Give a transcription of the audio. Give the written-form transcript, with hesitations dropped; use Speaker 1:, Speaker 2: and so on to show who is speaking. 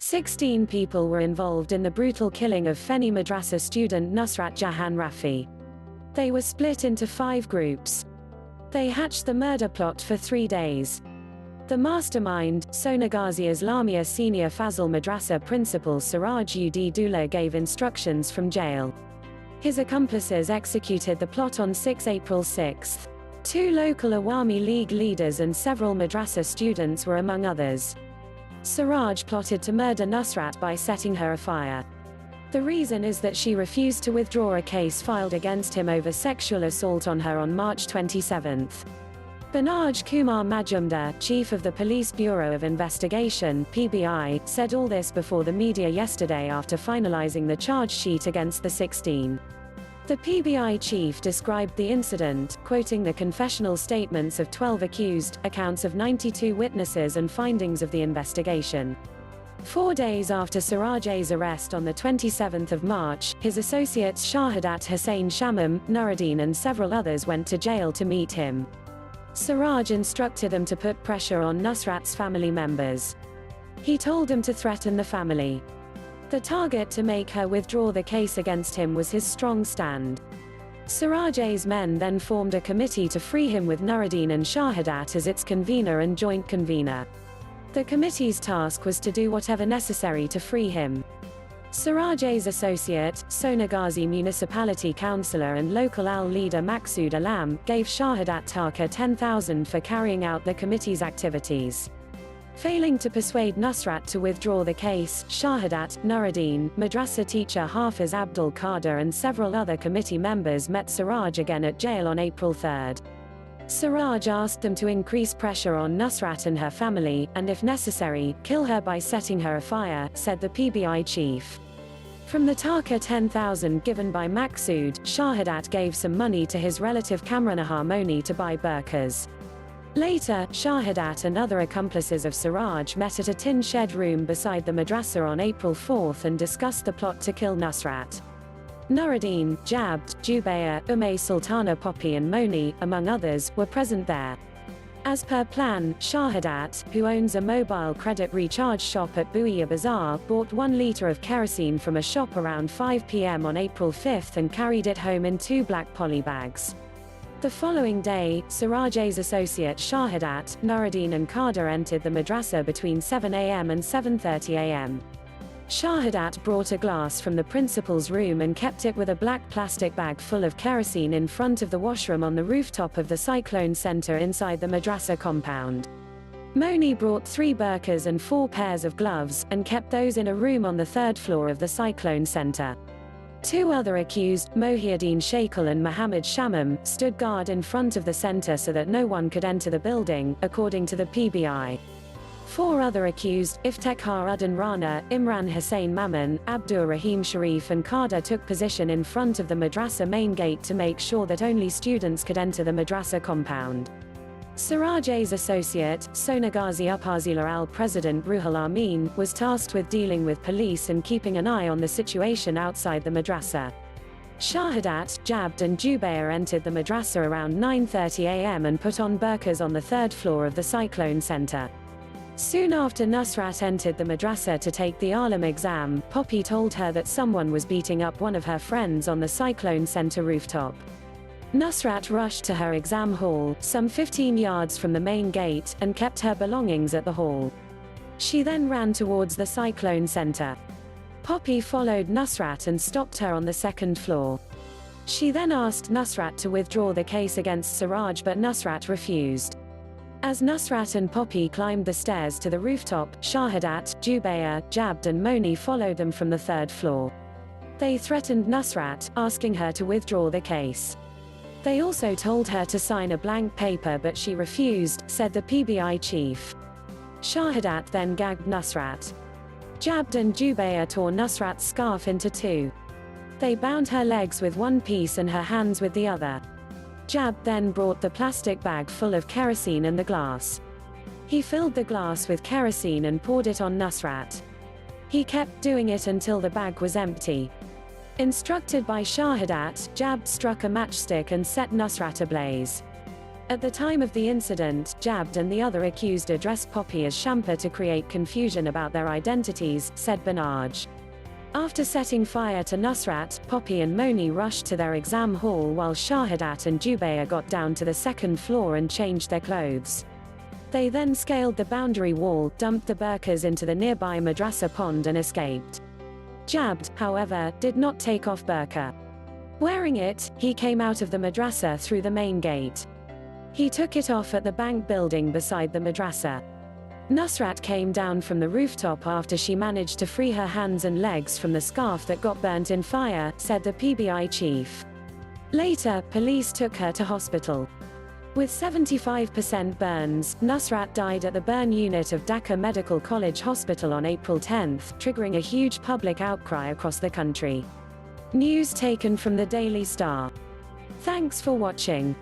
Speaker 1: 16 people were involved in the brutal killing of Feni Madrasa student Nusrat Jahan Rafi. They were split into 5 groups. They hatched the murder plot for 3 days. The mastermind, Sonagazi Islamia senior Fazil Madrasa principal Siraj Ud Doula gave instructions from jail. His accomplices executed the plot on April 6. 2 local Awami League leaders and several Madrasa students were among others. Siraj plotted to murder Nusrat by setting her afire. The reason is that she refused to withdraw a case filed against him over sexual assault on her on March 27. Banaj Kumar Majumder, chief of the Police Bureau of Investigation (PBI), said all this before the media yesterday after finalising the charge sheet against the 16. The PBI chief described the incident, quoting the confessional statements of 12 accused, accounts of 92 witnesses and findings of the investigation. 4 days after Siraj's arrest on the 27th of March, his associates Shahadat Hussain Shamim, Nuruddin and several others went to jail to meet him. Siraj instructed them to put pressure on Nusrat's family members. He told them to threaten the family. The target to make her withdraw the case against him was his strong stand. Siraj's men then formed a committee to free him with Nuruddin and Shahadat as its convener and joint convener. The committee's task was to do whatever necessary to free him. Siraj's associate, Sonagazi municipality councillor and local AL leader Maqsood Alam, gave Shahadat Taka 10,000 for carrying out the committee's activities. Failing to persuade Nusrat to withdraw the case, Shahadat, Nuruddin, Madrasa teacher Hafiz Abdul Qadir and several other committee members met Siraj again at jail on April 3. Siraj asked them to increase pressure on Nusrat and her family, and if necessary, kill her by setting her afire, said the PBI chief. From the Taka 10,000 given by Maqsood, Shahadat gave some money to his relative Kamranahar Moni to buy burqas. Later, Shahadat and other accomplices of Siraj met at a tin shed room beside the madrasa on April 4 and discussed the plot to kill Nusrat. Nuruddin, Jabd, Jubair, Sultana Poppy and Moni, among others, were present there. As per plan, Shahadat, who owns a mobile credit recharge shop at Buiya Bazaar, bought 1 litre of kerosene from a shop around 5 p.m. on April 5 and carried it home in 2 black poly bags. The following day, Siraj's associate Shahadat, Nuruddin and Qadir entered the madrasa between 7 a.m. and 7:30 a.m. Shahadat brought a glass from the principal's room and kept it with a black plastic bag full of kerosene in front of the washroom on the rooftop of the Cyclone Center inside the madrasa compound. Moni brought 3 burqas and 4 pairs of gloves, and kept those in a room on the 3rd floor of the Cyclone Center. 2 other accused, Mohiuddin Shaikal and Muhammad Shamim, stood guard in front of the center so that no one could enter the building, according to the PBI. 4 other accused, Iftekhar Uddin Rana, Imran Hussain Mamun, Abdur Rahim Sharif and Qadir took position in front of the madrasa main gate to make sure that only students could enter the madrasa compound. Siraj's associate, Sonagazi Upazila al-President Ruhul Amin, was tasked with dealing with police and keeping an eye on the situation outside the madrasa. Shahadat, Jabd and Jubair entered the madrasa around 9:30 a.m. and put on burqas on the 3rd floor of the Cyclone Center. Soon after Nusrat entered the madrasa to take the alim exam, Poppy told her that someone was beating up one of her friends on the Cyclone Center rooftop. Nusrat rushed to her exam hall, some 15 yards from the main gate, and kept her belongings at the hall. She then ran towards the Cyclone Center. Poppy followed Nusrat and stopped her on the 2nd floor. She then asked Nusrat to withdraw the case against Siraj, but Nusrat refused. As Nusrat and Poppy climbed the stairs to the rooftop, Shahadat, Jubair, Jabd and Moni followed them from the 3rd floor. They threatened Nusrat, asking her to withdraw the case. They also told her to sign a blank paper, but she refused, said the PBI chief. Shahadat then gagged Nusrat. Jabd and Jubair tore Nusrat's scarf into 2. They bound her legs with one piece and her hands with the other. Jabd then brought the plastic bag full of kerosene and the glass. He filled the glass with kerosene and poured it on Nusrat. He kept doing it until the bag was empty. Instructed by Shahadat, Jabd struck a matchstick and set Nusrat ablaze. At the time of the incident, Jabd and the other accused addressed Poppy as Shampa to create confusion about their identities, said Banaj. After setting fire to Nusrat, Poppy and Moni rushed to their exam hall while Shahadat and Jubair got down to the second floor and changed their clothes. They then scaled the boundary wall, dumped the burqas into the nearby Madrasa pond and escaped. Jabd, however, did not take off burqa. Wearing it, he came out of the Madrasa through the main gate. He took it off at the bank building beside the Madrasa. Nusrat came down from the rooftop after she managed to free her hands and legs from the scarf that got burnt in fire, said the PBI chief. Later, police took her to hospital. With 75% burns, Nusrat died at the burn unit of Dhaka Medical College Hospital on April 10, triggering a huge public outcry across the country. News taken from the Daily Star. Thanks for watching.